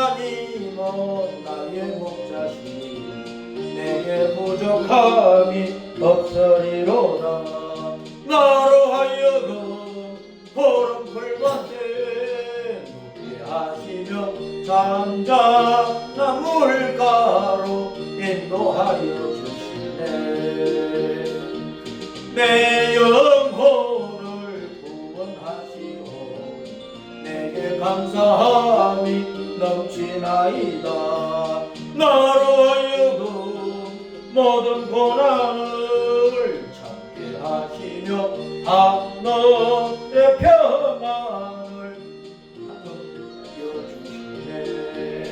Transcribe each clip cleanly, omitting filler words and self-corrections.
하나님은 나의 목자시 내게 부족함이 없으리로다. 나로 하여금 푸른 풀밭에 눕게 하시며 잠잠한 물가로 인도하여 주시네. 내 영혼을 구원하시오 내게 감사함이 넘치나이다. 나로 하여금 모든 고난을 참게 하시며 하늘의 평안을 주시네.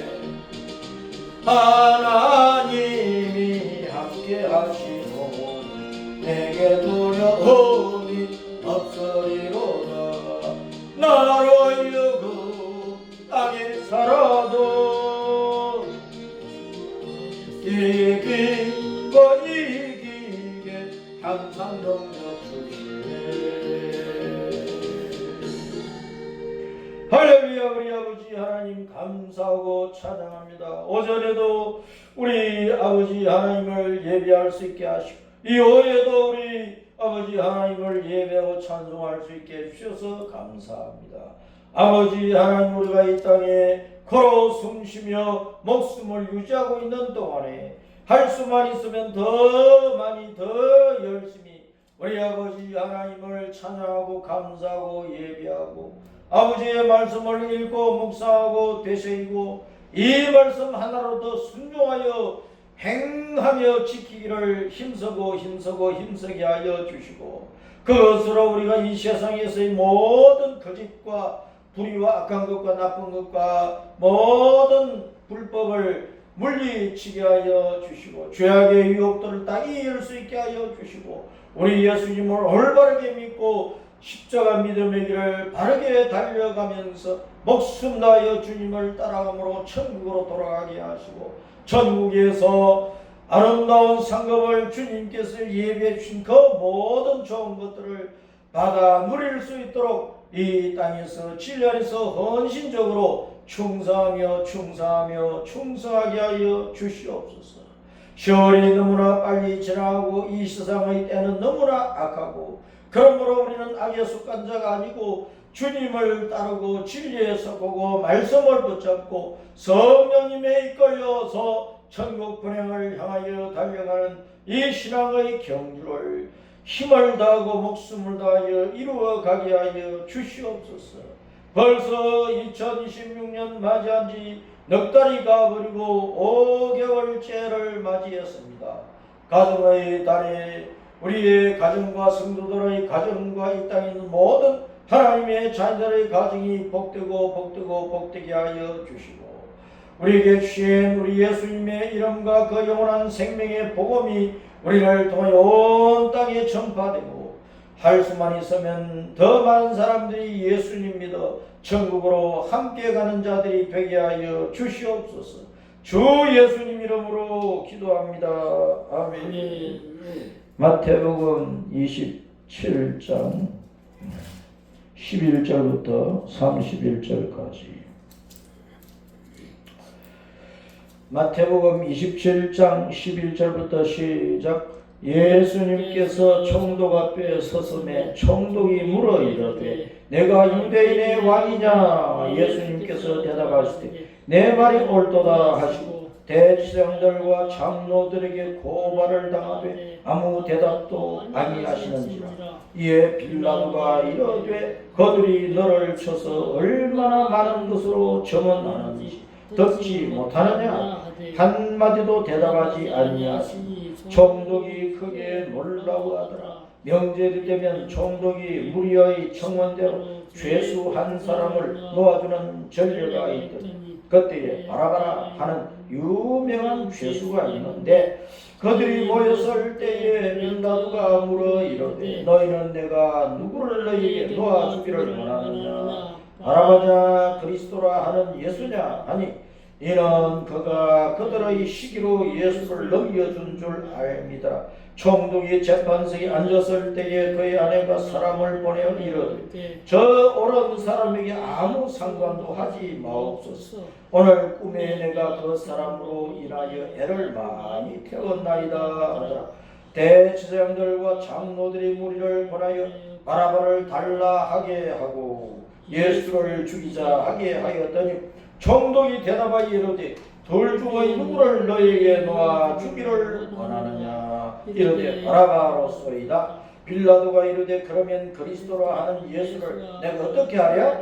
하나님이 함께 하시고 내게 두려움이 없으리로다. 나로 하여금 땅에 살아도 이기고 이기게 항상 능력 주시네. 할렐루야. 우리 아버지 하나님 감사하고 찬양합니다. 오전에도 우리 아버지 하나님을 예배할 수 있게 하시고 이 오후에도 우리 아버지 하나님을 예배하고 찬송할 수 있게 해주셔서 감사합니다. 아버지 하나님 우리가 이 땅에 걸어 숨쉬며 목숨을 유지하고 있는 동안에 할 수만 있으면 더 많이 더 열심히 우리 아버지 하나님을 찬양하고 감사하고 예배하고 아버지의 말씀을 읽고 묵상하고 되새기고 이 말씀 하나로 더 순종하여 행하며 지키기를 힘쓰게 하여 주시고 그것으로 우리가 이 세상에서의 모든 거짓과 불의와 악한 것과 나쁜 것과 모든 불법을 물리치게 하여 주시고 죄악의 유혹들을 다 이길 수 있게 하여 주시고 우리 예수님을 올바르게 믿고 십자가 믿음의 길을 바르게 달려가면서 목숨 다하여 주님을 따라감으로 천국으로 돌아가게 하시고 천국에서 아름다운 상급을 주님께서 예비해 주신 그 모든 좋은 것들을 받아 누릴 수 있도록 이 땅에서 진리 안에서 헌신적으로 충성하게 하여 주시옵소서. 세월이 너무나 빨리 지나가고 이 세상의 때는 너무나 악하고 그러므로 우리는 악의 습관자가 아니고 주님을 따르고 진리에 서고 말씀을 붙잡고 성령님에 이끌려서 천국 분행을 향하여 달려가는 이 신앙의 경주를 힘을 다하고 목숨을 다하여 이루어가게 하여 주시옵소서. 벌써 2026년 맞이한 지 넉 달이 가버리고 5개월째를 맞이했습니다. 가정의 달에 우리의 가정과 성도들의 가정과 이 땅에 있는 모든 하나님의 자녀들의 가정이 복되게 하여 주시고 우리에게 주신 우리 예수님의 이름과 그 영원한 생명의 복음이 우리를 통하여 온 땅에 전파되고 할 수만 있으면 더 많은 사람들이 예수님 믿어 천국으로 함께 가는 자들이 되게 하여 주시옵소서. 주 예수님 이름으로 기도합니다. 아멘. 마태복음 27장 11절부터 31절까지 마태복음 27장 11절부터 시작. 예수님께서 총독 앞에 서서매 총독이 물어 이르되 내가 유대인의 왕이냐? 예수님께서 대답하시되 내 말이 옳도다 하시고 대제사장들과 장로들에게 고발을 당하되 아무 대답도 아니하시는지라. 이에 빌라도가 이르되 그들이 너를 쳐서 얼마나 많은 것으로 점언하는지 듣지 못하느냐? 한마디도 대답하지 아니하시니 총독이 크게 놀라워하더라. 명절이 되면 총독이 무리의 청원대로 죄수 한 사람을 놓아주는 전례가 있더니 그때에 바라바라 하는 유명한 죄수가 있는데 그들이 모였을 때에 빌라도가 물어 이르되 너희는 내가 누구를 너희에게 놓아주기를 원하느냐? 바라바냐 그리스도라 하는 예수냐? 하니 이는 그가 그들의 시기로 예수를 넘겨준 줄 압니다. 총독이 재판석에 앉았을 때에 그의 아내가 사람을 보내어 이르되 저 오른 사람에게 아무 상관도 하지 마옵소서. 오늘 꿈에 내가 그 사람으로 인하여 애를 많이 태웠나이다 하더라. 대제사장들과 장로들이 무리를 권하여 바라바를 달라 하게 하고 예수를 죽이자 하게 하였더니 총독이 대답하여 이르되 둘 중의 누구를 너에게 놓아 죽기를 원하느냐 이르되 바라바로소이다. 빌라도가 이르되 그러면 그리스도라 하는 예수를 내가 어떻게 하랴?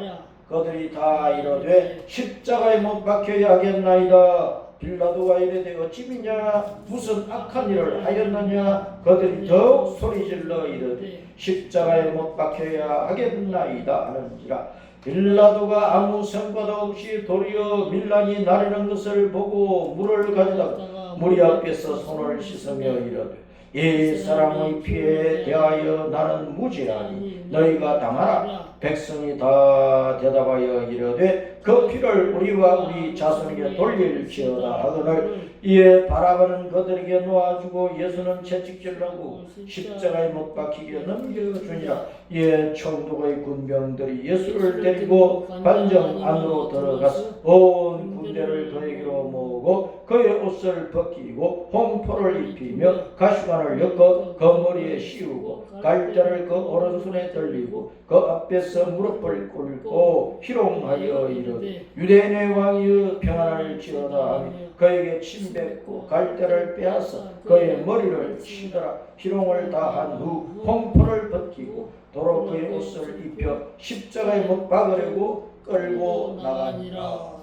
그들이 다 이르되 십자가에 못 박혀야 하겠나이다. 빌라도가 이르되 어찌 믿냐? 무슨 악한 일을 하였느냐? 그들이 더욱 소리질러 이르되 십자가에 못 박혀야 하겠나이다 하는지라. 빌라도가 아무 성과도 없이 도리어 밀란이 나르는 것을 보고 물을 가져다가 무리 앞에서 손을 씻으며 이르되 이 사람의 피에 대하여 나는 무죄하니 너희가 당하라. 백성이 다 대답하여 이르되 그 피를 우리와 우리 자손에게 돌릴지어다 하거늘 이에 바라바는 그들에게 놓아주고 예수는 채찍질하고 십자가에 못 박히게 넘겨주니라. 이에 총독의 군병들이 예수를 데리고 관정 안으로 들어가서 온 군대를 그에게로 모으고 그의 옷을 벗기고 홍포를 입히며 가시관을 엮어 그 머리에 씌우고 갈대를 그 오른손에 들리고 그 앞에서 무릎을 꿇고 희롱하여 이르되 유대인의 왕이여 평안할지어다 하며 그에게 침뱉고 갈대를 빼앗아 그의 머리를 치더라. 희롱을 다 한 후 홍포를 벗기고 도로 그의 옷을 입혀 십자가에 못 박으려고 끌고 나가니라.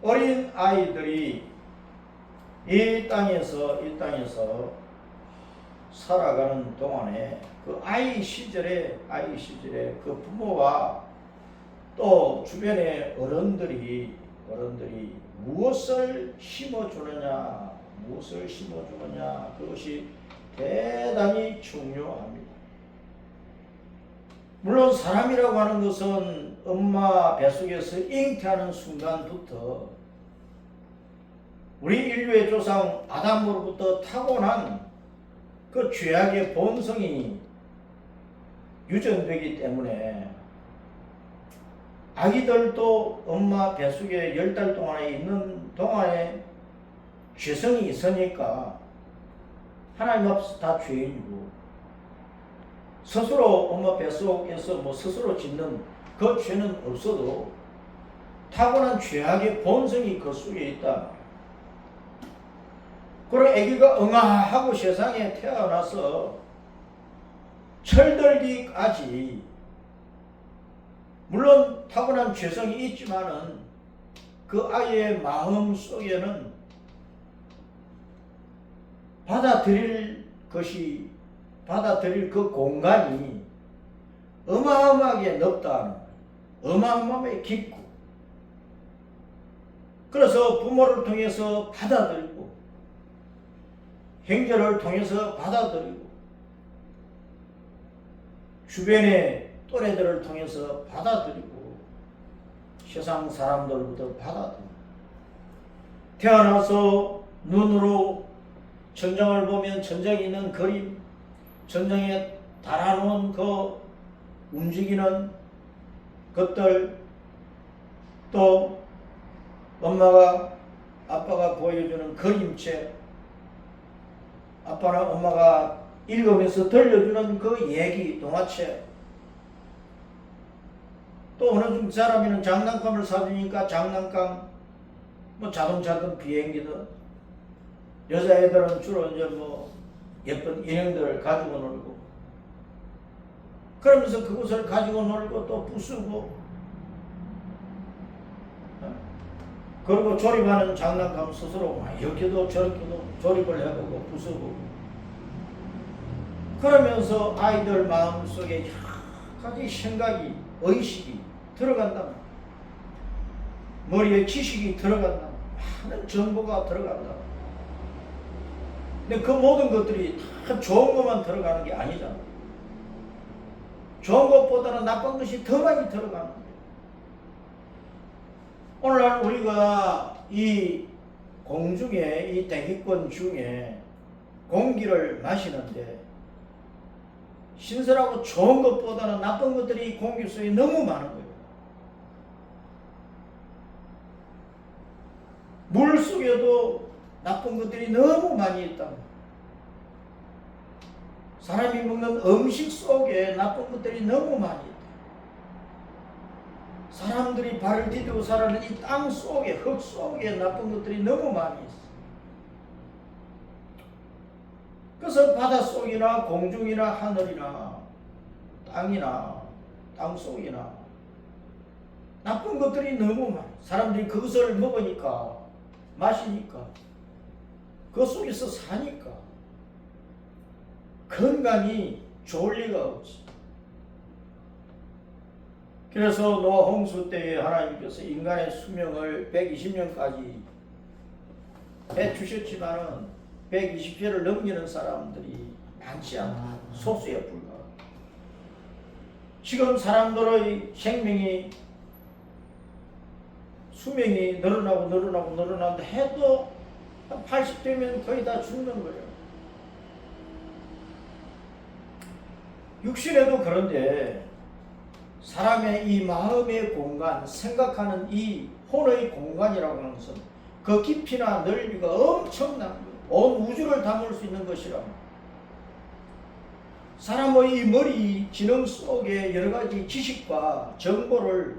어린 아이들이 이 땅에서 살아가는 동안에 그 아이 시절에 그 부모와 또 주변의 어른들이 무엇을 심어주느냐 그것이 대단히 중요합니다. 물론 사람이라고 하는 것은 엄마 뱃속에서 잉태하는 순간부터 우리 인류의 조상 아담으로부터 타고난 그 죄악의 본성이 유전되기 때문에 아기들도 엄마 뱃속에 10달 동안에 있는 동안에 죄성이 있으니까 하나님 앞에서 다 죄인이고 스스로 엄마 뱃속에서 스스로 짓는 그 죄는 없어도 타고난 죄악의 본성이 그 속에 있다. 그리고 아기가 응아하고 세상에 태어나서 철들기까지 물론 타고난 죄성이 있지만은 그 아이의 마음 속에는 받아들일 그 공간이 어마어마하게 넓다는 거예요. 어마어마하게 깊고 그래서 부모를 통해서 받아들이고 형제를 통해서 받아들이고 주변의 또래들을 통해서 받아들이고 세상 사람들부터 받아들이고 태어나서 눈으로 천장을 보면 천장에 있는 그림, 천장에 달아놓은 그 움직이는 것들, 또 엄마가 아빠가 보여주는 그림책, 아빠나 엄마가 읽으면서 들려주는 그 얘기, 동화책, 또 어느 사람이는 장난감을 사주니까 장난감, 자동차든 비행기든 여자애들은 주로 이제 예쁜 인형들을 가지고 놀고 그러면서 그것을 가지고 놀고 또 부수고 그리고 조립하는 장난감 스스로 이렇게도 저렇게도 조립을 해보고 부수고 그러면서 아이들 마음속에 여러 가지 생각이 의식이 들어간다. 머리에 지식이 들어간다. 많은 정보가 들어간다. 근데 그 모든 것들이 다 좋은 것만 들어가는 게 아니잖아. 좋은 것보다는 나쁜 것이 더 많이 들어가는 거예요. 오늘날 우리가 이 공중에, 이 대기권 중에 공기를 마시는데 신선하고 좋은 것보다는 나쁜 것들이 공기 속에 너무 많은 거예요. 물 속에도 나쁜 것들이 너무 많이 있다. 사람이 먹는 음식 속에 나쁜 것들이 너무 많이 있다. 사람들이 발을 디디고 살아가는 이 땅 속에, 흙 속에 나쁜 것들이 너무 많이 있어. 그래서 바닷속이나 공중이나 하늘이나 땅이나 땅속이나 나쁜 것들이 너무 많아. 사람들이 그것을 먹으니까, 마시니까, 그 속에서 사니까 건강이 좋을 리가 없지. 그래서 노아 홍수 때에 하나님께서 인간의 수명을 120년까지 해주셨지만은 120세를 넘기는 사람들이 많지 않다. 소수에 불과하다. 지금 사람들의 생명이 수명이 늘어나는데 해도 한 80되면 거의 다 죽는 거예요. 육신에도 그런데 사람의 이 마음의 공간, 생각하는 이 혼의 공간이라고 하는 것은 그 깊이나 넓이가 엄청난 거예요. 온 우주를 담을 수 있는 것이라. 사람의 이 머리 지능 속에 여러 가지 지식과 정보를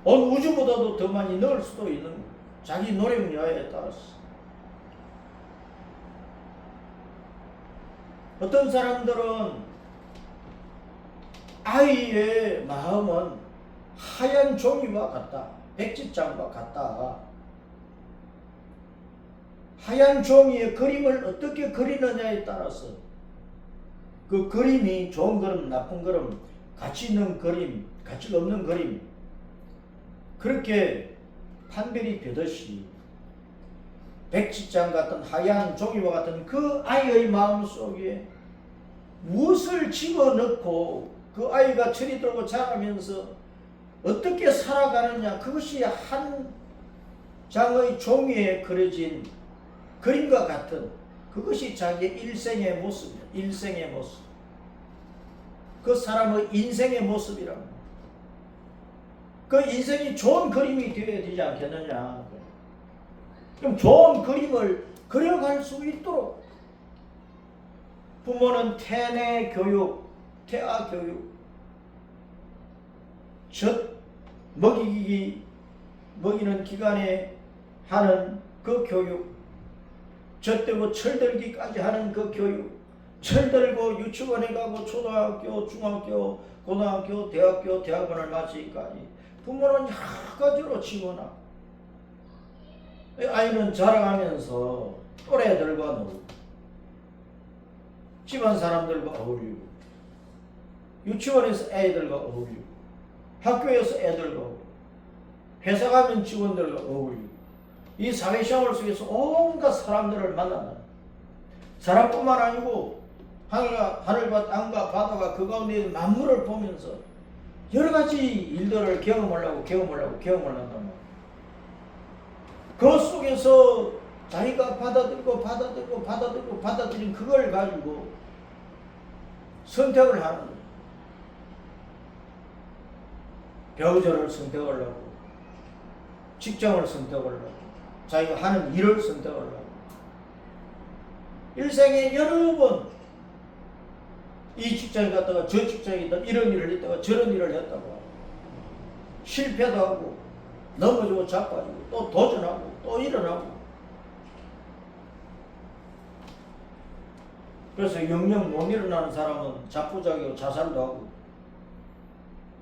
온 우주보다도 더 많이 넣을 수도 있는 거예요. 자기 노력 여하에 따라서. 어떤 사람들은 아이의 마음은 하얀 종이와 같다. 백지장과 같다. 하얀 종이에 그림을 어떻게 그리느냐에 따라서 그 그림이 좋은 그림, 나쁜 그림, 가치 있는 그림, 가치가 없는 그림, 그렇게 판별이 되듯이 백지장 같은 하얀 종이와 같은 그 아이의 마음속에 무엇을 집어넣고 그 아이가 철이 들고 자라면서 어떻게 살아가느냐, 그것이 한 장의 종이에 그려진 그림과 같은 그것이 자기의 일생의 모습이야. 일생의 모습. 그 사람의 인생의 모습이라고. 그 인생이 좋은 그림이 되어야 되지 않겠느냐. 그럼 좋은 그림을 그려갈 수 있도록 부모는 태내 교육, 태아 교육, 젖 먹이는 기간에 하는 그 교육, 젖되고 철들기까지 하는 그 교육, 철들고 유치원에 가고 초등학교, 중학교, 고등학교, 대학교, 대학원을 마치기까지 부모는 여러 가지로 지원하고 아이는 자라가면서 또래들과 놀고 집안 사람들과 어울리고 유치원에서 애들과 어울리고 학교에서 애들과 어울리고 회사 가면 직원들과 어울리고 이 사회생활 속에서 온갖 사람들을 만난다. 사람뿐만 아니고 하늘과 땅과 바다가 그 가운데 만물을 보면서 여러 가지 일들을 경험을 한단 말이야. 그 속에서 자기가 받아들인 그걸 가지고 선택을 하는 거예요. 배우자를 선택을 하고 직장을 선택을 하고 자기가 하는 일을 선택을 하고 일생에 여러 번 이 직장에 갔다가 저 직장에 있다 이런 일을 했다가 저런 일을 했다가 실패도 하고 넘어지고 자빠지고 또 도전하고 또 일어나고 그래서 영영 못 일어나는 사람은 자포자기하고 자살도 하고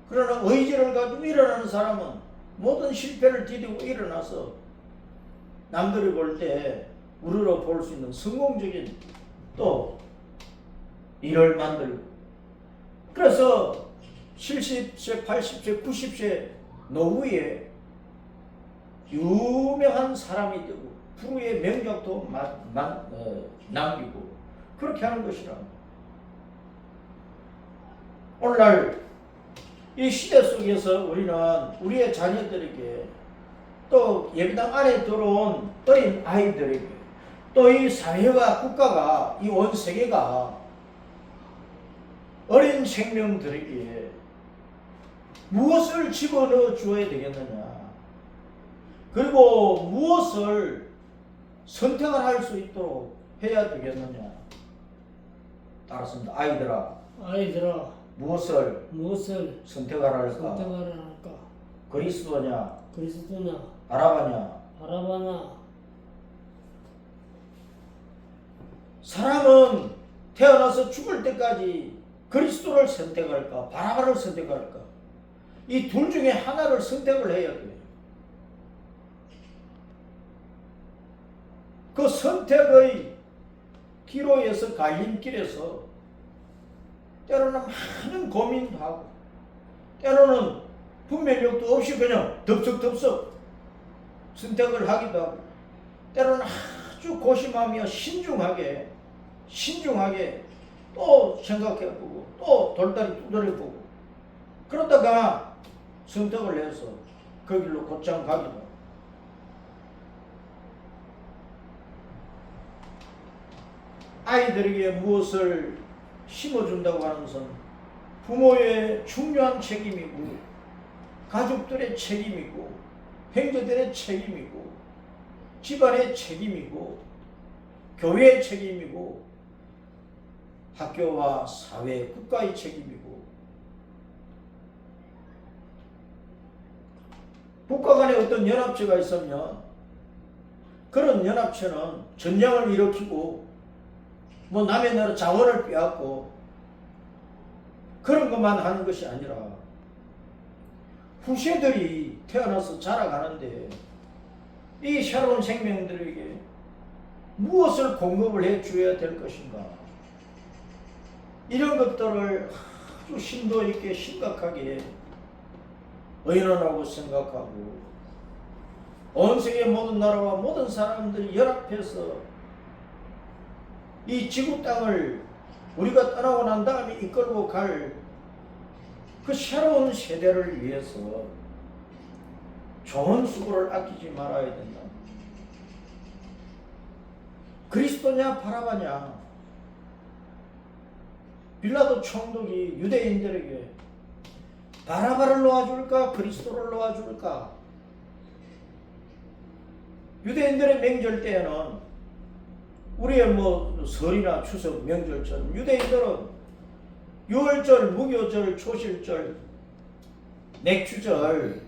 그러나 의지를 가지고 일어나는 사람은 모든 실패를 디디고 일어나서 남들이 볼 때 우러러 볼 수 있는 성공적인 또 일을 만들고 그래서 70세, 80세, 90세 노후에 유명한 사람이 되고 프로의 명작도 남기고 그렇게 하는 것이라. 오늘날 이 시대 속에서 우리는 우리의 자녀들에게 또 예배당 안에 들어온 어린 아이들에게 또 이 사회와 국가가 이 온 세계가 어린 생명들에게 무엇을 집어넣어 주어야 되겠느냐, 그리고 무엇을 선택을 할 수 있도록 해야 되겠느냐. 따랐습니다. 아이들아 무엇을 선택을 할까? 그리스도냐 바라바냐. 사람은 태어나서 죽을 때까지 그리스도를 선택할까 바라바를 선택할까, 이 둘 중에 하나를 선택을 해야 돼요. 그 선택의 기로에서 갈림길에서 때로는 많은 고민도 하고 때로는 분별력도 없이 그냥 덥석덥석 선택을 하기도 하고 때로는 아주 고심하며 신중하게 또 생각해보고 또 돌다리 두드려보고 그러다가 선택을 해서 그 길로 곧장 가기도 하고. 아이들에게 무엇을 심어준다고 하는 것은 부모의 중요한 책임이고 가족들의 책임이고 형제들의 책임이고 집안의 책임이고 교회의 책임이고 학교와 사회, 국가의 책임이고, 국가 간에 어떤 연합체가 있으면 그런 연합체는 전쟁을 일으키고 뭐 남의 나라 자원을 빼앗고 그런 것만 하는 것이 아니라 후세들이 태어나서 자라가는데 이 새로운 생명들에게 무엇을 공급을 해 줘야 될 것인가, 이런 것들을 아주 심도 있게 심각하게 의논하고 생각하고 온 세계 모든 나라와 모든 사람들이 연합해서 이 지구 땅을 우리가 떠나고 난 다음에 이끌고 갈 그 새로운 세대를 위해서 좋은 수고를 아끼지 말아야 된다. 그리스도냐 바라바냐. 빌라도 총독이 유대인들에게 바라바를 놓아줄까 그리스도를 놓아줄까. 유대인들의 명절 때에는 우리의 뭐 설이나 추석 명절처럼 유대인들은 유월절, 무교절, 초실절, 맥주절,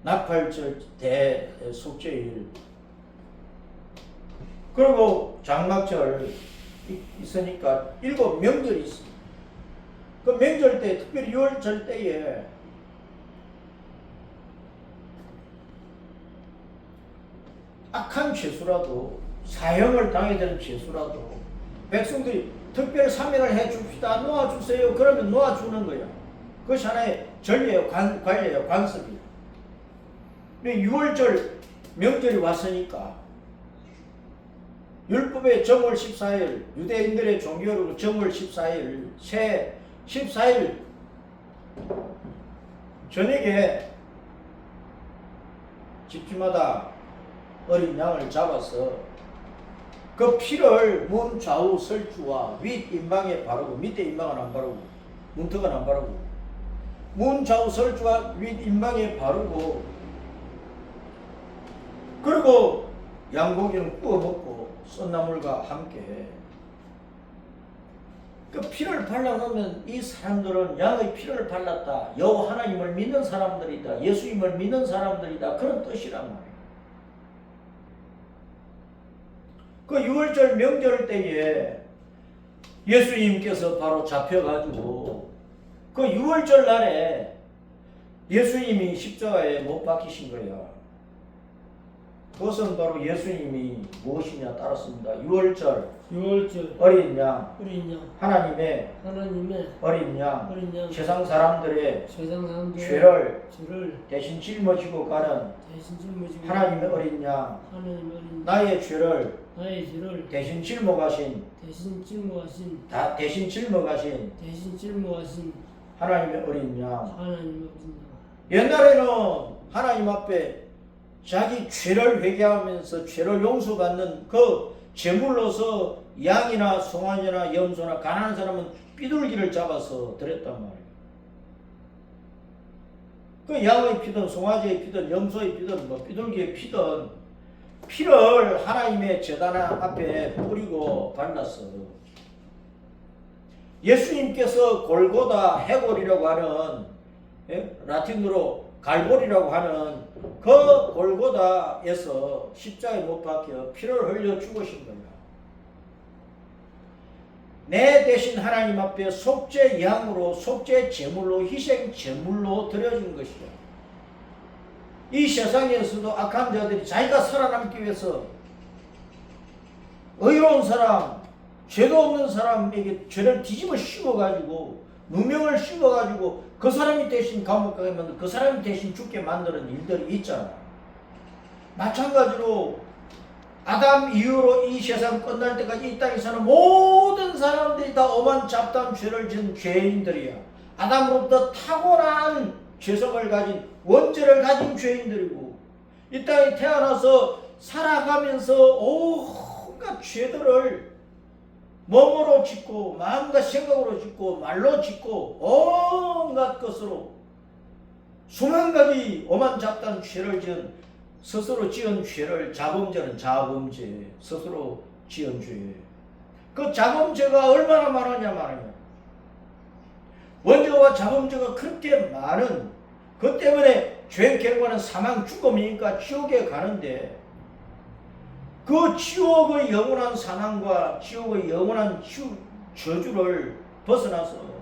나팔절, 대속죄일, 그리고 장막절 있으니까 7명절이 있습니다. 그 명절 때, 특별히 유월절 때에 악한 죄수라도, 사형을 당해야 되는 죄수라도 백성들이 특별 사면을 해 줍시다, 놓아주세요. 그러면 놓아주는 거예요. 그것이 하나의 전례예요, 관례예요, 관습이에요. 근데 6월절 명절이 왔으니까 율법의 정월 14일, 유대인들의 종교로 정월 14일, 새 14일 저녁에 집집마다 어린 양을 잡아서 그 피를 문 좌우 설주와 윗 임방에 바르고, 밑에 임방은 안 바르고, 문턱은 안 바르고, 문 좌우 설주와 윗 임방에 바르고, 그리고 양고기는 구워 먹고 썬나물과 함께 그 피를 발라놓으면 이 사람들은 양의 피를 발랐다, 여호와 하나님을 믿는 사람들이다, 예수님을 믿는 사람들이다, 그런 뜻이란 말이에요. 그 6월절 명절 때에 예수님께서 바로 잡혀가지고 그 6월절 날에 예수님이 십자가에 못 박히신 거예요. 그것은 바로 예수님이 무엇이냐 따랐습니다. 6월절 어린 양 하나님의 어린 양 세상 사람들의 죄를 대신 짊어지고 가는 하나님의 어린 양, 나의 죄를 대신 짊어가신 하나님의 어린 양. 옛날에는 하나님 앞에 자기 죄를 회개하면서 죄를 용서받는 그 제물로서 양이나 송아지나 염소나 가난한 사람은 삐둘기를 잡아서 드렸단 말이에요. 그 양의 피든 송아지의 피든 염소의 피든 뭐 삐둘기의 피든 피를 하나님의 제단 앞에 뿌리고 발랐어. 예수님께서 골고다 해골이라고 하는 라틴어로 갈보리라고 하는 그 골고다에서 십자가에 못 박혀 피를 흘려 죽으신 거야. 내 대신 하나님 앞에 속죄 양으로 속죄 제물로 희생 제물로 드려진 것이야. 이 세상에서도 악한 자들이 자기가 살아남기 위해서 의로운 사람, 죄도 없는 사람에게 죄를 뒤집어 씌워가지고 누명을 씌워가지고 그 사람이 대신 감옥 가게 만들고 그 사람이 대신 죽게 만드는 일들이 있잖아. 마찬가지로 아담 이후로 이 세상 끝날 때까지 이 땅에 사는 모든 사람들이 다 오만 잡다한 죄를 지은 죄인들이야. 아담으로부터 타고난 죄성을 가진 원죄를 가진 죄인들이고 이 땅에 태어나서 살아가면서 온갖 죄들을 몸으로 짓고 마음과 생각으로 짓고 말로 짓고 온갖 것으로 수만 가지 오만 잡다한 죄를 지은 스스로 지은 죄를 자범죄는 자범죄 스스로 지은 죄. 그 자범죄가 얼마나 많으냐 말이야. 원죄와 자범죄가 그렇게 많은 그 때문에 죄의 결과는 사망 죽음이니까 지옥에 가는데 그 지옥의 영원한 사망과 지옥의 영원한 저주를 벗어나서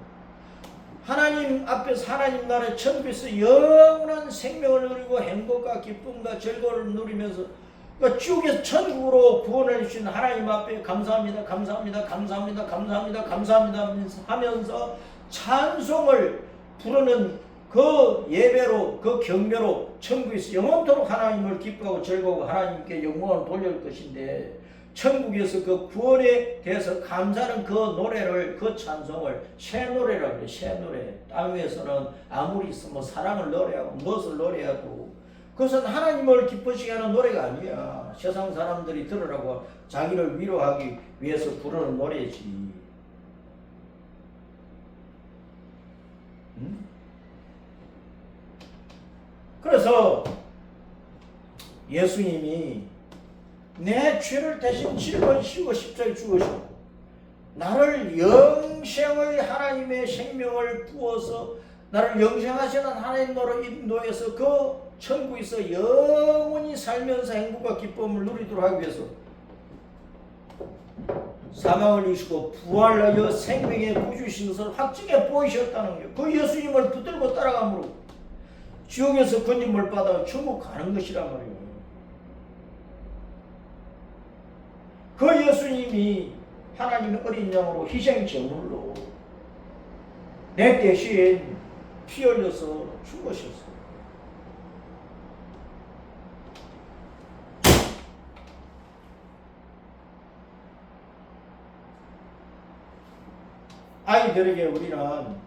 하나님 앞에서 하나님 나라의 천국에서 영원한 생명을 누리고 행복과 기쁨과 즐거움을 누리면서 그러니까 지옥에서 천국으로 구원을 주신 하나님 앞에 감사합니다 감사합니다 감사합니다 감사합니다 감사합니다 하면서 찬송을 부르는 그 예배로 그 경배로 천국에서 영원토록 하나님을 기뻐하고 즐거워 하나님께 영광을 돌릴 것인데 천국에서 그 구원에 대해서 감사하는 그 노래를 그 찬송을 새 노래라고 해요. 새 노래. 땅 위에서는 아무리 있으면 사랑을 노래하고 무엇을 노래하고 그것은 하나님을 기쁘시게 하는 노래가 아니야. 세상 사람들이 들으라고 자기를 위로하기 위해서 부르는 노래지. 그래서 예수님이 내 죄를 대신 짊어지시고 십자가에 죽으시고 나를 영생의 하나님의 생명을 부어서 나를 영생하시는 하나님으로 인도해서 그 천국에서 영원히 살면서 행복과 기쁨을 누리도록 하기 위해서 사망을 이기시고 부활하여 생명의 구주이신 것을 확증해 보이셨다는 거예요. 그 예수님을 붙들고 따라가므로 지옥에서 건짐을 받아 천국 가는 것이란 말이에요. 그 예수님이 하나님의 어린 양으로 희생 제물로 내 대신 피 흘려서 죽으셨어요. 아이들에게 우리는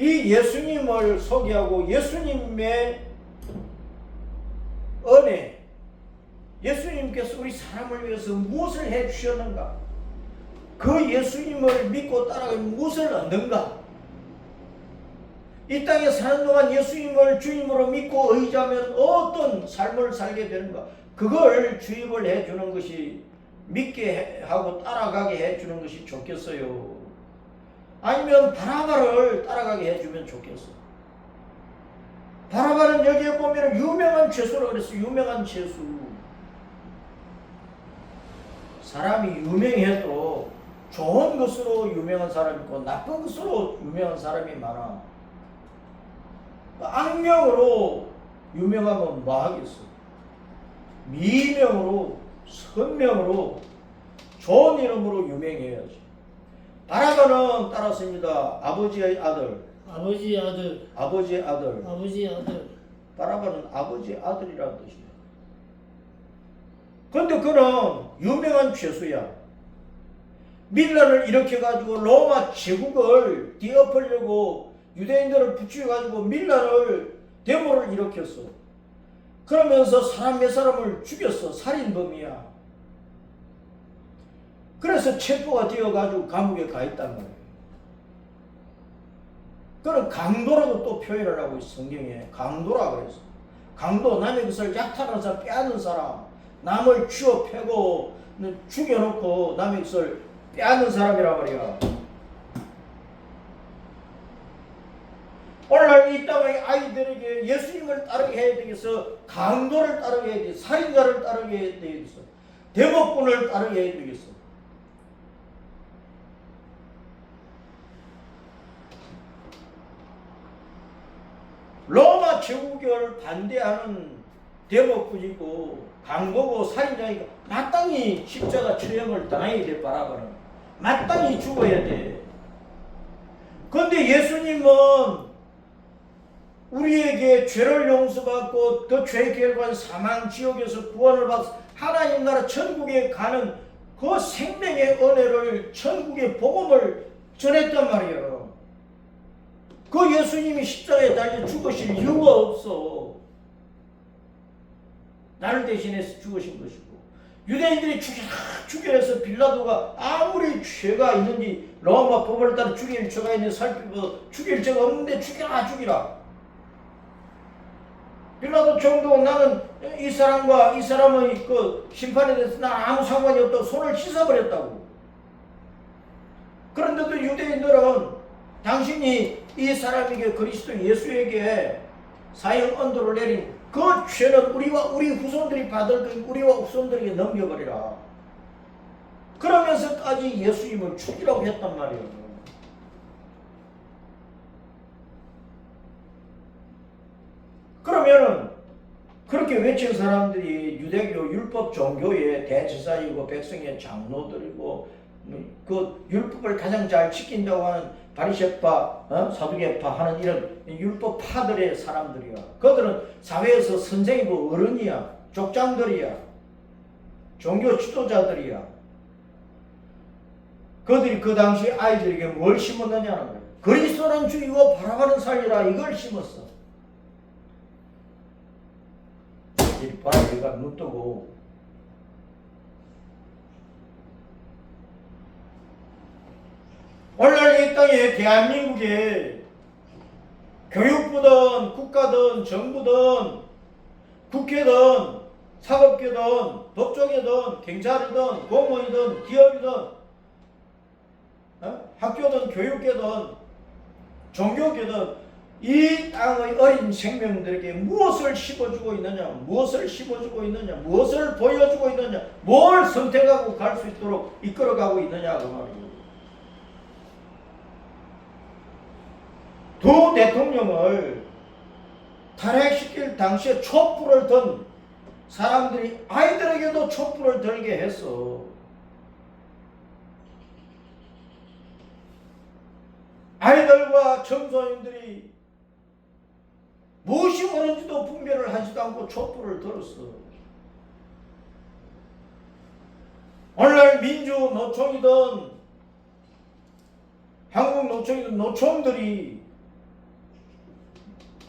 이 예수님을 소개하고 예수님의 은혜, 예수님께서 우리 사람을 위해서 무엇을 해주셨는가? 그 예수님을 믿고 따라가면 무엇을 얻는가? 이 땅에 사는 동안 예수님을 주임으로 믿고 의지하면 어떤 삶을 살게 되는가? 그걸 주입을 해주는 것이 믿게 하고 따라가게 해주는 것이 좋겠어요. 아니면 바라바를 따라가게 해주면 좋겠어. 바라바는 여기에 보면 유명한 죄수라고 그랬어. 유명한 죄수. 사람이 유명해도 좋은 것으로 유명한 사람이 있고 나쁜 것으로 유명한 사람이 많아. 악명으로 유명하면 뭐 하겠어. 미명으로 선명으로 좋은 이름으로 유명해야지. 바라바는 따랐습니다. 아버지의 아들. 아버지의 아들. 아버지의 아들. 아버지의 아들. 바라바는 아버지의 아들이라는 뜻이야. 근데 그는 유명한 죄수야. 밀란을 일으켜가지고 로마 제국을 뒤엎으려고 유대인들을 붙여가지고 밀란을 데모를 일으켰어. 그러면서 사람 몇 사람을 죽였어. 살인범이야. 그래서 체포가 되어가지고 감옥에 가 있단 말이에요. 그런 강도라고 또 표현을 하고 있어. 성경에 강도라 그래서. 강도, 남의 것을 약탈해서 빼앗는 사람, 남을 쥐어 패고 죽여놓고 남의 것을 빼앗는 사람이란 말이야. 오늘날 이 땅의 아이들에게 예수님을 따르게 해야 되겠어? 강도를 따르게 해야 되겠어? 살인자를 따르게 해야 되겠어? 대목꾼을 따르게 해야 되겠어? 로마 제국을 반대하는 대목꾼이고 강도고 살인자이고 마땅히 십자가 처형을 당해야 될 바라보는, 마땅히 죽어야 돼. 그런데 예수님은 우리에게 죄를 용서받고 그 죄의 결과인 사망 지옥에서 구원을 받아서 하나님 나라 천국에 가는 그 생명의 은혜를, 천국의 복음을 전했단 말이에요. 그 예수님이 십자가에 달려 죽으실 이유가 없어. 나를 대신해서 죽으신 것이고, 유대인들이 죽여서 빌라도가 아무리 죄가 있는지 로마 법을 따라 죽일 죄가 있는지 살피고 죽일 죄가 없는데 죽이라. 빌라도 정도 나는 이 사람과 이 사람의 그 심판에 대해서 난 아무 상관이 없다고 손을 씻어버렸다고. 그런데도 유대인들은 당신이 이 사람에게, 그리스도 예수에게 사형 언도를 내린 그 죄는 우리 후손들이 받을 것, 우리와 후손들에게 넘겨버리라. 그러면서까지 예수님을 죽이라고 했단 말이에요. 그러면은 그렇게 외친 사람들이 유대교 율법 종교의 대제사이고 백성의 장로들이고 그 율법을 가장 잘 지킨다고 하는 바리새파, 사두개파 하는 이런 율법파들의 사람들이야. 그들은 사회에서 선생이고 어른이야. 족장들이야. 종교 지도자들이야. 그들이 그 당시 아이들에게 뭘 심었느냐는 거야. 그리스도는 죽이고 바라바는 살리라, 이걸 심었어. 이 바라바가 눈 뜨고 오늘날 이 땅에 대한민국에 교육부든 국가든 정부든 국회든 사법계든 법조계든 경찰이든 공무원이든 기업이든 학교든 교육계든 종교계든 이 땅의 어린 생명들에게 무엇을 심어주고 있느냐, 무엇을 심어주고 있느냐, 무엇을 보여주고 있느냐, 뭘 선택하고 갈 수 있도록 이끌어가고 있느냐 그 말이에요. 두 대통령을 탄핵시킬 당시에 촛불을 든 사람들이 아이들에게도 촛불을 들게 했어. 아이들과 청소년들이 무엇이 옳은지도 분별을 하지도 않고 촛불을 들었어. 오늘날 민주노총이든 한국노총이든 노총들이,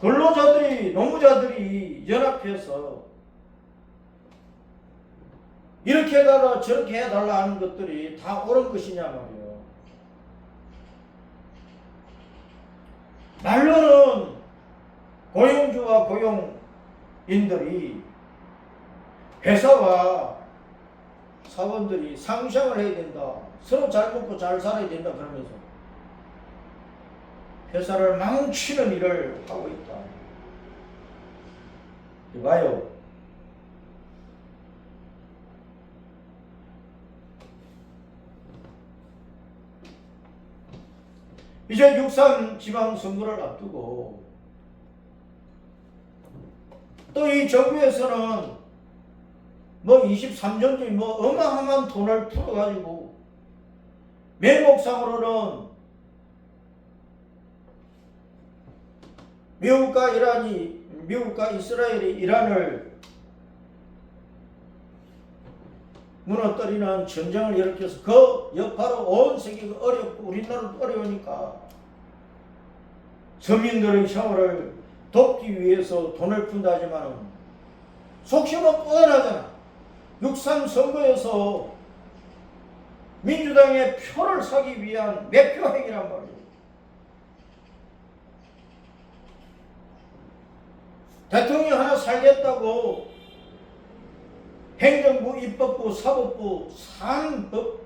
근로자들이, 노무자들이 연합해서 이렇게 해달라 저렇게 해달라 하는 것들이 다 옳은 것이냐 말이에요. 말로는 고용주와 고용인들이, 회사와 사원들이 상생을 해야 된다, 서로 잘 먹고 잘 살아야 된다 그러면서 회사를 망치는 일을 하고 있다. 이봐요. 이제 6.3 지방선거를 앞두고 또 이 정부에서는 뭐 23년도에 뭐 어마어마한 돈을 풀어가지고 명목상으로는 미국과 이스라엘이 이란을 무너뜨리는 전쟁을 일으켜서 그 여파로 온 세계가 어렵고 우리나라도 어려우니까 서민들의 생활을 돕기 위해서 돈을 푼다지만 속심은 뻔하잖아. 6.3 선거에서 민주당의 표를 사기 위한 매표 행위란 말이에요. 대통령 하나 살겠다고 행정부, 입법부, 사법부, 산법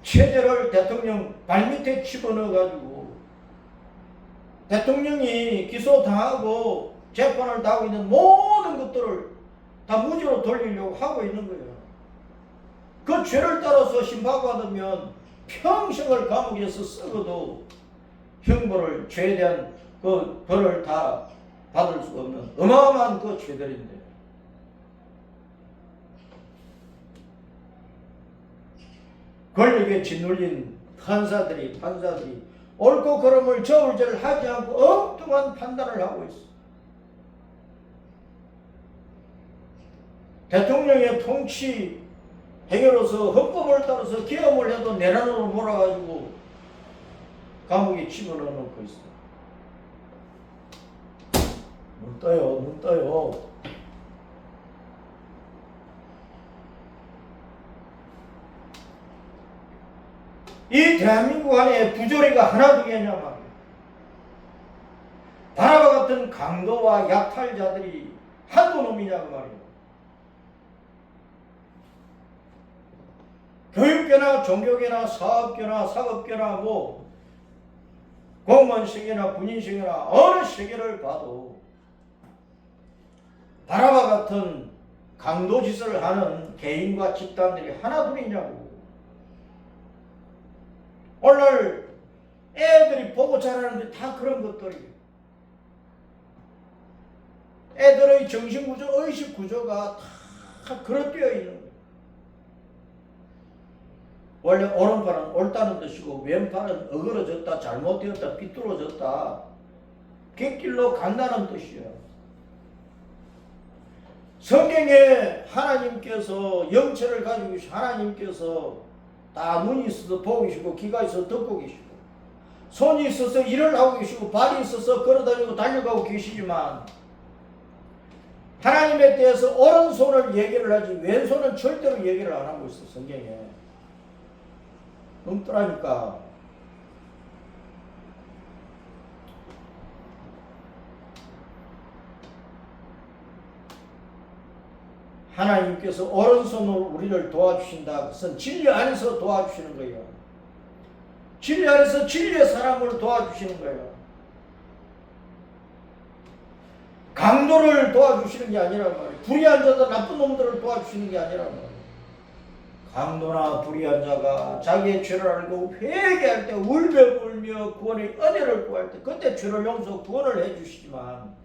체제를 대통령 발밑에 집어넣어가지고 대통령이 기소당하고 재판을 당하고 있는 모든 것들을 다 무죄로 돌리려고 하고 있는 거예요. 그 죄를 따라서 심판받으면 평생을 감옥에서 썩어도 형벌을, 죄에 대한 그 벌을 다 받을 수 없는 어마어마한 그 죄들인데, 권력에 짓눌린 판사들이 옳고 그름을 저울질을 하지 않고 엉뚱한 판단을 하고 있어. 대통령의 통치 행위로서 헌법을 따라서 계엄을 해도 내란으로 몰아가지고 감옥에 집어넣어놓고 있어. 눈 떠요, 눈 떠요. 이 대한민국 안에 부조리가 하나도 없냐 말이야. 바라바 같은 강도와 약탈자들이 한두 놈이냐고 말이야. 교육계나 종교계나 사업계나 상업계나 뭐 공무원 세계나 군인 세계나 어느 세계를 봐도 바라바 같은 강도짓을 하는 개인과 집단들이 하나둘이냐고. 오늘 애들이 보고 자라는데 다 그런 것들이에요. 애들의 정신구조, 의식구조가 다 그렇되어 있는 거예요. 원래 오른팔은 옳다는 뜻이고 왼팔은 어그러졌다, 잘못되었다, 삐뚤어졌다, 객길로 간다는 뜻이야. 성경에 하나님께서 영체를 가지고 계시고 하나님께서 다 눈이 있어서 보고 계시고 귀가 있어서 듣고 계시고 손이 있어서 일을 하고 계시고 발이 있어서 걸어다니고 달려가고 계시지만 하나님에 대해서 오른손을 얘기를 하지 왼손은 절대로 얘기를 안 하고 있어. 성경에 넘더라니까. 하나님께서 오른손으로 우리를 도와주신다. 그것은 진리 안에서 도와주시는 거예요. 진리 안에서 진리의 사람을 도와주시는 거예요. 강도를 도와주시는 게 아니란 말이에요. 불의한 자들, 나쁜 놈들을 도와주시는 게 아니란 말이에요. 강도나 불의한 자가 자기의 죄를 알고 회개할 때 울며 구원의 은혜를 구할 때 그때 죄를 용서 구원을 해주시지만,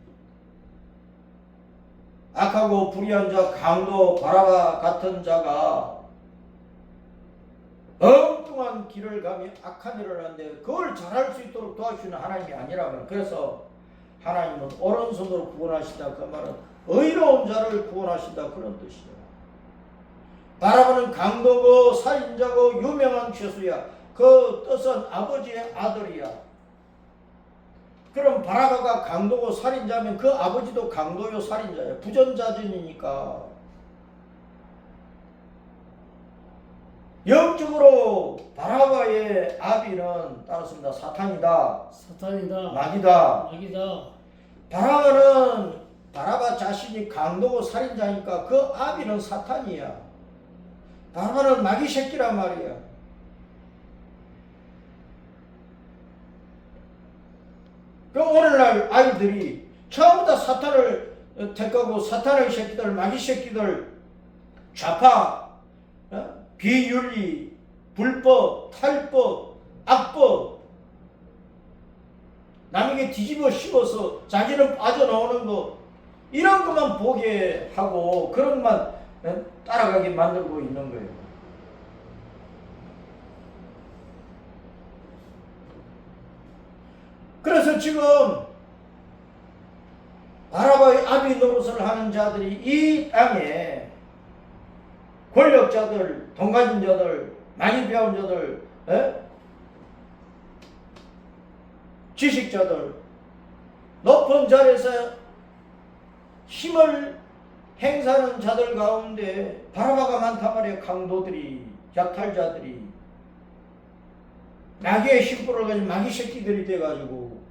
악하고 불의한 자, 강도, 바라바 같은 자가 엉뚱한 길을 가며 악한 일을 하는데 그걸 잘할 수 있도록 도와주시는 하나님이 아니라면, 그래서 하나님은 오른손으로 구원하신다. 그 말은 의로운 자를 구원하신다 그런 뜻이야. 바라바는 강도고 살인자고 유명한 죄수야. 그 뜻은 아버지의 아들이야. 그럼 바라바가 강도고 살인자면 그 아버지도 강도요 살인자예요. 부전자진이니까. 영적으로 바라바의 아비는 따랐습니다. 사탄이다. 사탄이다. 마귀다. 마귀다. 바라바는 바라바 자신이 강도고 살인자니까 그 아비는 사탄이야. 바라바는 마귀 새끼란 말이야. 그 오늘날 아이들이 처음부터 사탄을 택하고 사탄의 새끼들, 마귀 새끼들, 좌파, 비윤리, 불법, 탈법, 악법, 남에게 뒤집어 씌워서 자기는 빠져나오는 거, 이런 것만 보게 하고 그런 것만 따라가게 만들고 있는 거예요. 그래서 지금 바라바의 아비 노릇을 하는 자들이 이 땅에 권력자들, 돈 가진 자들, 많이 배운 자들, 지식자들, 높은 자리에서 힘을 행사하는 자들 가운데 바라바가 많단 말이에요. 강도들이, 약탈자들이, 마귀의 심부를 가지고 마귀 새끼들이 돼가지고.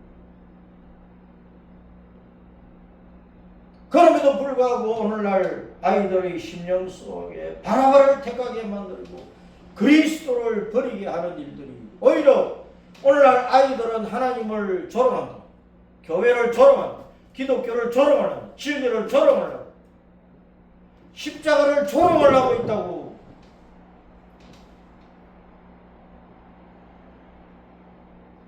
그럼에도 불구하고 오늘날 아이들의 심령 속에 바라바를 택하게 만들고 그리스도를 버리게 하는 일들이, 오히려 오늘날 아이들은 하나님을 조롱한다, 교회를 조롱한다, 기독교를 조롱하는, 진리를 조롱하는, 십자가를 조롱을 하고 있다고.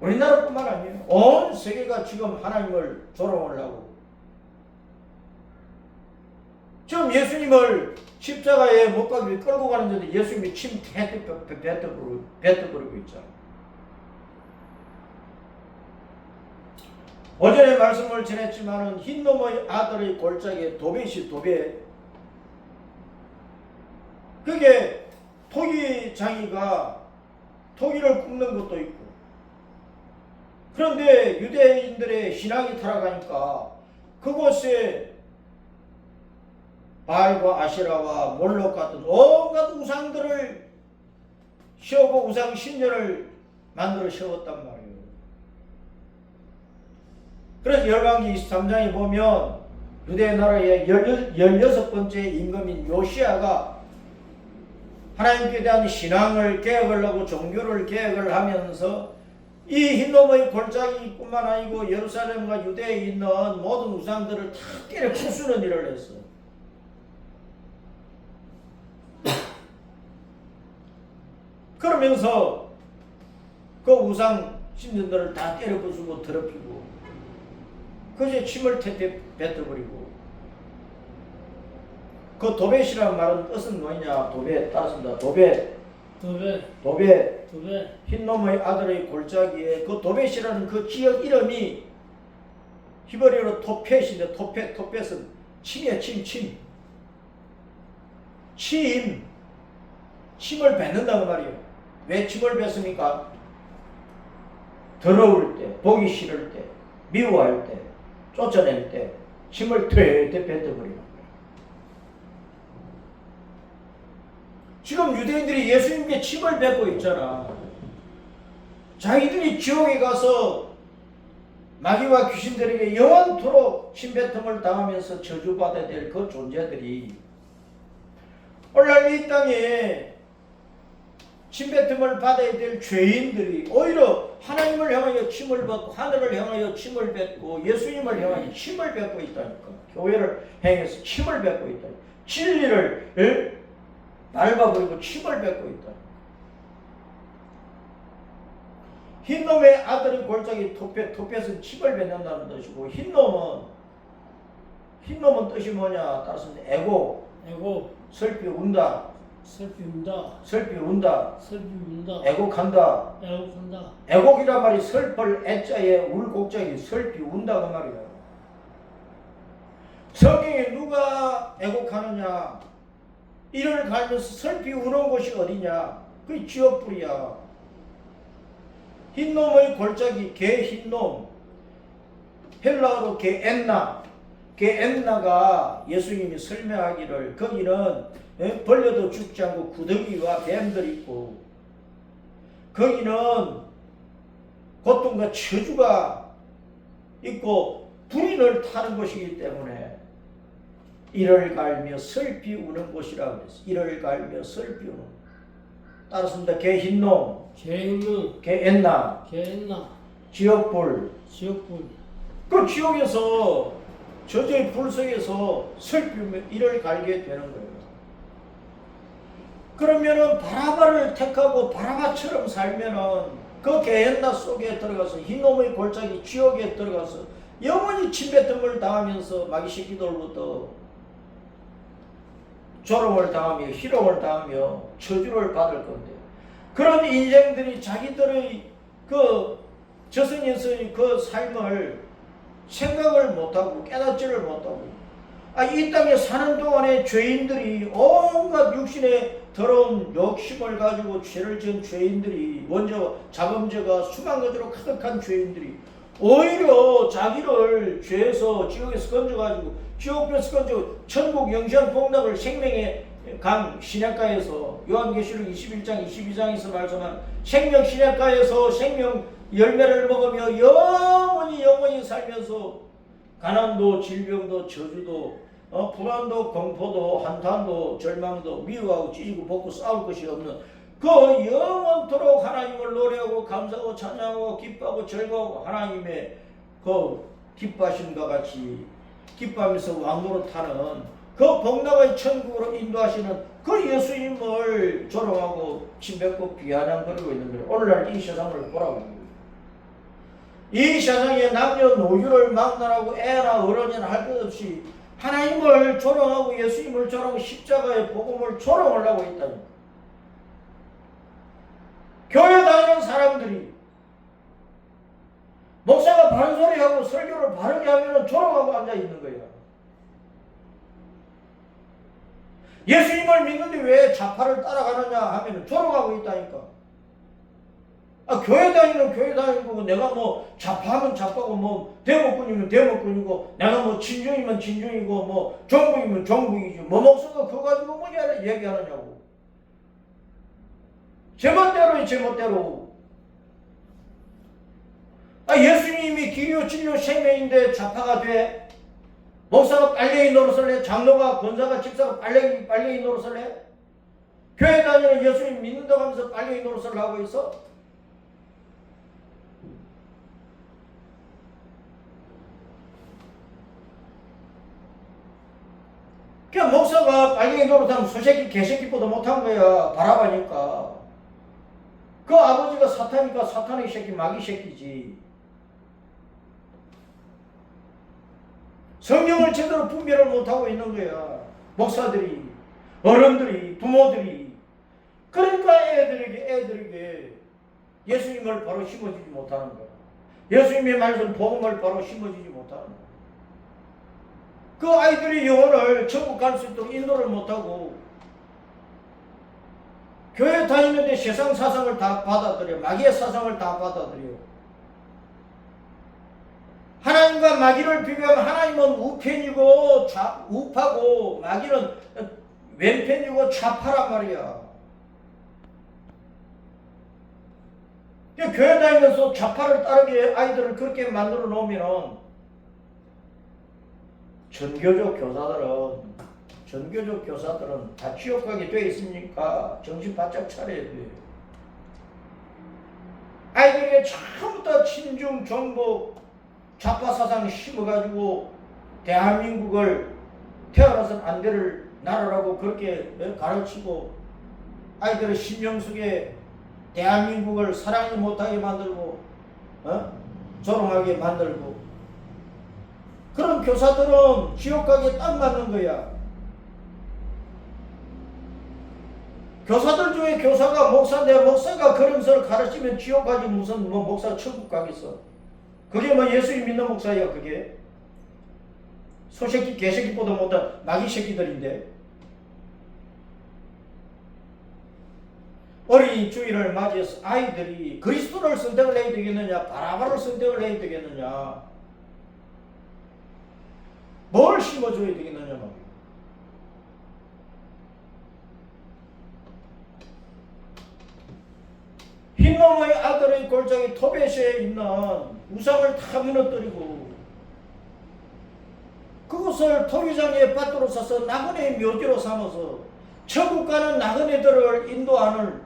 우리나라뿐만 아니에요. 온 세계가 지금 하나님을 조롱을 하고, 지금 예수님을 십자가에 못 가게 끌고 가는데도 예수님이 침 뱉어버리고 있잖아요. 어제의 말씀을 전했지만은 흰놈의 아들의 골짜기에 도벳이 도벳, 그게 토기장이가 토기를 굽는 것도 있고, 그런데 유대인들의 신앙이 타락하니까 그곳에 바알과 아시라와 몰록 같은 온갖 우상들을 세우고 우상 신전을 만들어 세웠단 말이에요. 그래서 열왕기 23장에 보면 유대 나라의 16번째 임금인 요시아가 하나님께 대한 신앙을 개혁을 하고 종교를 개혁을 하면서 이 흰놈의 골짜기뿐만 아니고 예루살렘과 유대에 있는 모든 우상들을 다 때려 부수는 일을 했어요. 그러면서 그 우상 신전들을 다 때려 부수고 더럽히고 그제 침을 태태 뱉어버리고. 그 도벳이라는 말은 뜻은 뭐냐? 도벳 따랐습니다. 도벳 흰놈의 아들의 골짜기에 그 도벳이라는 그 지역 이름이 히브리어로 토펫인데 토펫은 침이야. 침을 뱉는다고 말이에요. 왜 침을 뱉습니까? 더러울 때, 보기 싫을 때, 미워할 때, 쫓아낼 때 침을 퇴퇴 뱉어버리는 거예요. 지금 유대인들이 예수님께 침을 뱉고 있잖아. 자기들이 지옥에 가서 마귀와 귀신들에게 영원토록 침뱉음을 당하면서 저주받아야 될 그 존재들이 오늘날 이 땅에 침뱉음을 받아야 될 죄인들이 오히려 하나님을 향하여 침을 뱉고 하늘을 향하여 침을 뱉고 예수님을 향하여 침을 뱉고 있다니까. 교회를 향해서 침을 뱉고 있다니까. 진리를 밟아버리고 침을 뱉고 있다니까. 흰놈의 아들의 골짜기 토펫은 침을 뱉는다는 뜻이고, 흰놈은 뜻이 뭐냐? 따라서 애고 슬피 운다. 애곡한다. 애곡이란 말이 슬플 애자에 울곡자에 슬피 운다고 말이야. 성경에 누가 애곡하느냐? 이를 갈면서 슬피 우는 곳이 어디냐? 그게 지옥불이야. 흰놈의 골짜기 개 흰놈, 헬라어로 게엔나가 예수님이 설명하기를 거기는 벌레도 죽지 않고 구더기와 뱀들이 있고 거기는 고통과 저주가 있고 불이 늘 타는 곳이기 때문에 이를 갈며 슬피 우는 곳이라고 그랬어. 이를 갈며 슬피 우는. 따랐습니다. 게흰놈, 게엔나, 지옥불. 그 지옥에서 저주의 불 속에서 슬피우며 이를 갈게 되는 거예요. 그러면은 바라바를 택하고 바라바처럼 살면은 그 게헨나 속에 들어가서 흰놈의 골짜기 지옥에 들어가서 영원히 침뱉음을 당하면서 마귀 새끼들로부터 조롱을 당하며 희롱을 당하며 저주를 받을 건데, 그런 인생들이 자기들의 그 저승에서의 그 삶을 생각을 못하고 깨닫지를 못하고, 이 땅에 사는 동안에 죄인들이 온갖 육신의 더러운 욕심을 가지고 죄를 지은 죄인들이, 먼저 자범죄가 수만 가지로 가득한 죄인들이 오히려 자기를 죄에서 지옥에서 건져가지고 지옥에서 건져 천국 영생 복락을 생명의 강 시냇가에서 요한계시록 21장 22장에서 말씀한 생명 시냇가에서 생명 열매를 먹으며 영원히 살면서 가난도 질병도 저주도 불안도 공포도 한탄도 절망도 미워하고 찢고 볶고 싸울 것이 없는 그 영원토록 하나님을 노래하고 감사하고 찬양하고 기뻐하고 즐거워하고 하나님의 그 기뻐하심과 같이 기뻐하면서 왕노릇하는 그 복락의 천국으로 인도하시는 그 예수님을 조롱하고 침뱉고 비아냥거리고 있는 거예요. 오늘날 이 세상을 보라고 합니다. 이 세상에 남녀노유를 막론하고 애나 어른이나 할 것 없이 하나님을 조롱하고 예수님을 조롱하고 십자가의 복음을 조롱을 하고 있다니. 교회 다니는 사람들이 목사가 바른 소리하고 설교를 바르게 하면 조롱하고 앉아 있는 거야. 예수님을 믿는데 왜 좌파를 따라가느냐 하면 조롱하고 있다니까. 교회 다니는 거고 내가 뭐 좌파하면 좌파고 뭐 대목꾼이면 대목꾼이고 내가 뭐 진중이면 진중이고 뭐 정북이면 정북이지 뭐 목사가 그거 가지고 뭐 얘기하느냐고. 제멋대로 예수님이 길이요 진리요 생명인데 좌파가 돼? 목사가 빨갱이 노릇을 해? 장로가 권사가 집사가 빨갱이 노릇을 해? 교회 다니는 예수님 믿는다고 하면서 빨갱이 노릇을 하고 있어? 그냥 목사가 빨갱이 노릇하면 소새끼 개새끼보다 못한 거야. 바라보니까. 그 아버지가 사탄이니까 사탄의 새끼 마귀 새끼지. 성경을 제대로 분별을 못하고 있는 거야. 목사들이, 어른들이, 부모들이. 그러니까 애들에게 예수님을 바로 심어주지 못하는 거야. 예수님의 말씀 복음을 바로 심어주지 못하는 거야. 그 아이들이 영혼을 천국 갈 수 있도록 인도를 못하고 교회 다니는데 세상 사상을 다 받아들여. 마귀의 사상을 다 받아들여. 하나님과 마귀를 비교하면 하나님은 우편이고 우파고 마귀는 왼편이고 좌파란 말이야. 교회 다니면서 좌파를 따르게 아이들을 그렇게 만들어 놓으면 전교조 교사들은 다 지옥가게 돼 있으니까 정신 바짝 차려야 돼. 아이들에게 처음부터 친중 정복 좌파 사상 심어가지고 대한민국을 태어나선 안 될 나라라고 그렇게 가르치고 아이들의 심령 속에 대한민국을 사랑하지 못하게 만들고 조롱하게 만들고 그런 교사들은 지옥 가게 딱 맞는 거야. 교사들 중에 교사가 목사인데 목사가 그런 것을 가르치면 지옥 가지 무슨 뭐 목사 천국 가겠어. 그게 뭐 예수님 믿는 목사야. 그게 소새끼 개새끼보다 못한 마귀 새끼들인데. 어린이 주일을 맞이해서 아이들이 그리스도를 선택을 해야 되겠느냐 바라바를 선택을 해야 되겠느냐 뭘 심어줘야 되겠느냐 말이야. 흰놈의 아들의 골짜기 토베시에 있는 우상을 다 무너뜨리고 그것을 토기장의 밭으로 사서 나그네의 묘지로 삼아서 천국 가는 나그네들을 인도하는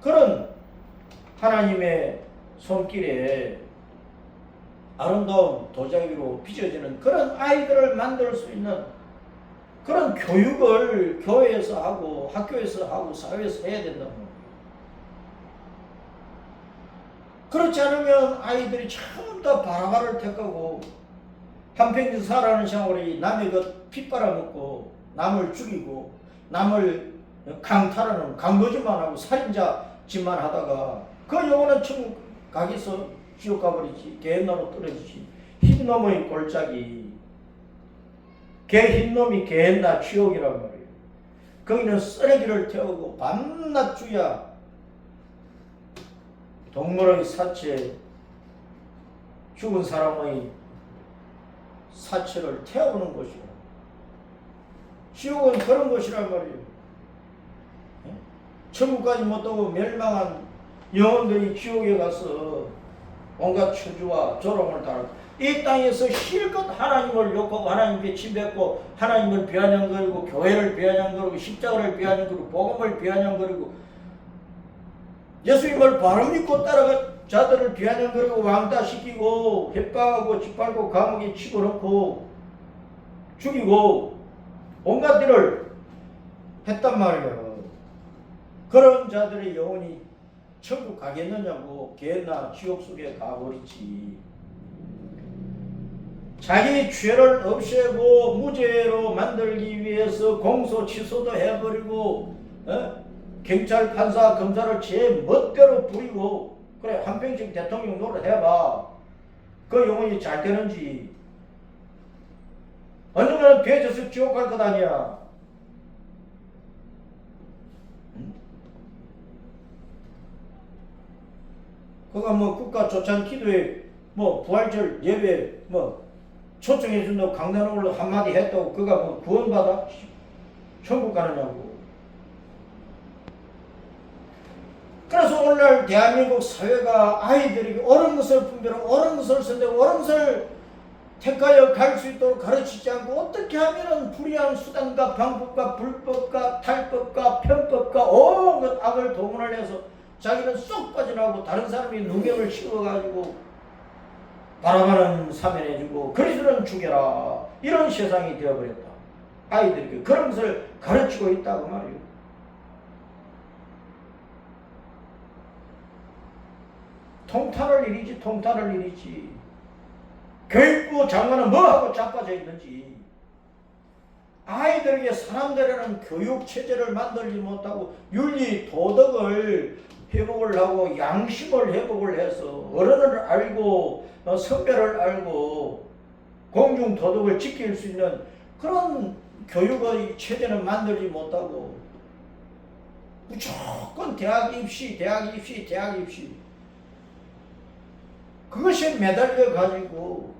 그런 하나님의 손길에 아름다운 도자기로 빚어지는 그런 아이들을 만들 수 있는 그런 교육을 교회에서 하고 학교에서 하고 사회에서 해야 된다는 거예요. 그렇지 않으면 아이들이 처음부터 바라바를 택하고 한평생 살아가는 생활이 남의 것 핏바라먹고 남을 죽이고 남을 강탈하는 강도짓만 하고 살인자 짓만 하다가 그 영혼은 천국 가기서 지옥 가버리지. 게hen나로 떨어지지. 흰놈의 골짜기 흰놈이 게hen나 지옥이란 말이에요. 거기는 쓰레기를 태우고 밤낮 주야 동물의 사체 죽은 사람의 사체를 태우는 것이고, 지옥은 그런 것이란 말이에요. 천국까지 못하고 멸망한 영혼들이 지옥에 가서 온갖 처주와 조롱을 당하고, 이 땅에서 실컷 하나님을 욕하고 하나님께 침뱉고 하나님을 비아냥거리고 교회를 비아냥거리고 십자가를 비아냥거리고 복음을 비아냥거리고 예수님을 바로 믿고 따라간 자들을 비아냥거리고 왕따시키고 협박하고 짓밟고 감옥에 집어넣고 죽이고 온갖 일을 했단 말이에요. 그런 자들의 영혼이 천국 가겠느냐고. 개나 지옥 속에 가버리지. 자기 죄를 없애고 무죄로 만들기 위해서 공소 취소도 해버리고 경찰 판사 검사를 제 멋대로 부리고, 그래 한 평씩 대통령 노릇해봐. 그 영혼이 잘 되는지. 언젠가는 배져서 지옥 갈 것 아니야. 그가 뭐 국가 조찬 기도에 뭐 부활절 예배 뭐 초청해 준다고 강단 올라 한마디 했다고 그가 뭐 구원받아? 천국 가느냐고. 그래서 오늘날 대한민국 사회가 아이들에게 옳은 것을 분별하고 옳은 것을 선택하고 옳은 것을 택하여 갈 수 있도록 가르치지 않고, 어떻게 하면은 불의한 수단과 방법과 불법과 탈법과 편법과 온갖 악을 동원을 해서 자기는 쏙 빠져나오고 다른 사람이 누명을 씌워가지고 바라바는 사면해주고 그리스도는 죽여라, 이런 세상이 되어버렸다. 아이들에게 그런 것을 가르치고 있다고 말이에요. 통탄할 일이지, 통탄할 일이지. 교육부 장관은 뭐하고 자빠져 있는지. 아이들에게 사람들이라는 교육체제를 만들지 못하고 윤리 도덕을 회복을 하고 양심을 회복을 해서 어른을 알고 선배를 알고 공중도덕을 지킬 수 있는 그런 교육의 체제는 만들지 못하고 무조건 대학 입시, 대학 입시, 대학 입시, 그것에 매달려 가지고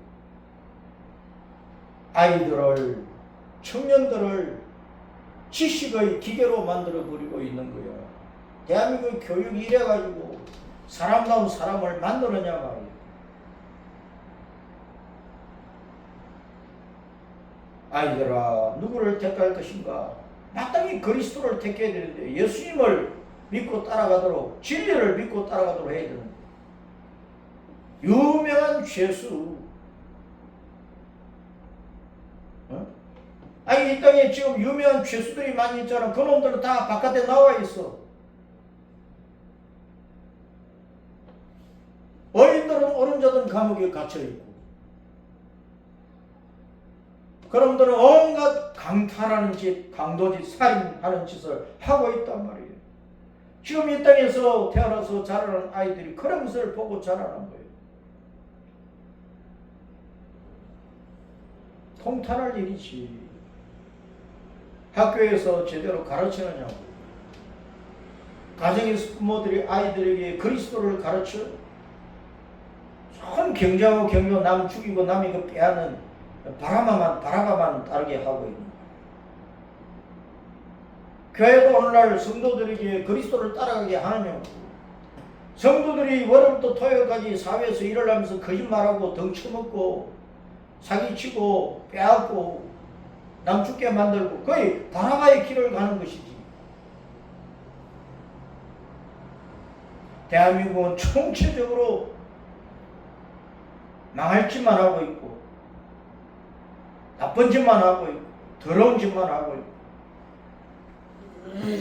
아이들을, 청년들을 지식의 기계로 만들어 버리고 있는 거야. 대한민국 교육이 이래가지고 사람다운 사람을 만들었냐 말이야. 아이들아, 누구를 택할 것인가? 마땅히 그리스도를 택해야 되는데, 예수님을 믿고 따라가도록, 진리를 믿고 따라가도록 해야 되는데, 유명한 죄수, 아니 이 땅에 지금 유명한 죄수들이 많이 있잖아. 그놈들은 다 바깥에 나와 있어. 어린들은 어른자들은 감옥에 갇혀있고, 그놈들은 온갖 강탈하는 짓, 강도짓, 살인하는 짓을 하고 있단 말이에요. 지금 이 땅에서 태어나서 자라는 아이들이 그런 것을 보고 자라는 거예요. 통탄할 일이지. 학교에서 제대로 가르치느냐고. 가정에서 부모들이 아이들에게 그리스도를 가르쳐? 참 경쟁하고 경쟁, 남 죽이고 남이 그 빼앗는 바라바만 따르게 하고 있는 거예요. 교회도 오늘날 성도들에게 그리스도를 따라가게 하느냐고. 성도들이 월요일부터 토요일까지 사회에서 일을 하면서 거짓말하고 덩쳐먹고 사기치고 빼앗고 남 죽게 만들고 거의 바라바의 길을 가는 것이지. 대한민국은 총체적으로 망할 짓만 하고 있고 나쁜 짓만 하고 있고 더러운 짓만 하고 있고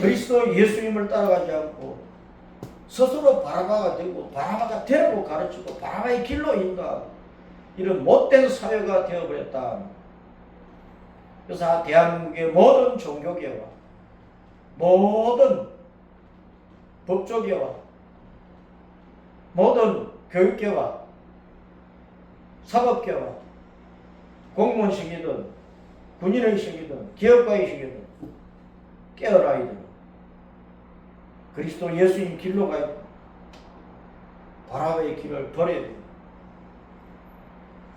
그리스도 예수님을 따라가지 않고 스스로 바라바가 되고 바라바가 되라고 가르치고 바라바의 길로 인도하고 이런 못된 사회가 되어버렸다. 그래서 대한민국의 모든 종교계와 모든 법조계와 모든 교육계와 사법계와 공무원식이든 군인의식이든 기업가의식이든 깨어라 이들. 그리스도 예수님 길로 가야 돼. 바라바의 길을 버려야 돼.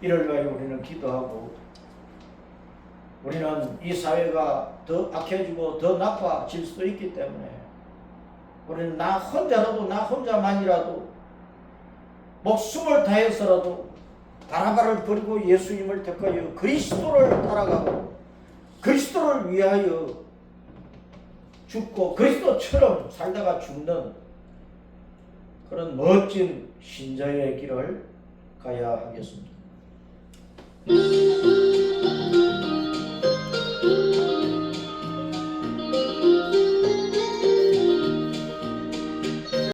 이를 위하여 우리는 기도하고, 우리는 이 사회가 더 악해지고 더 나빠질 수도 있기 때문에 우리는 나 혼자만이라도 목숨을 다해서라도 바라바를 버리고 예수님을 택하여 그리스도를 따라가고 그리스도를 위하여 죽고 그리스도처럼 살다가 죽는 그런 멋진 신자의 길을 가야 하겠습니다.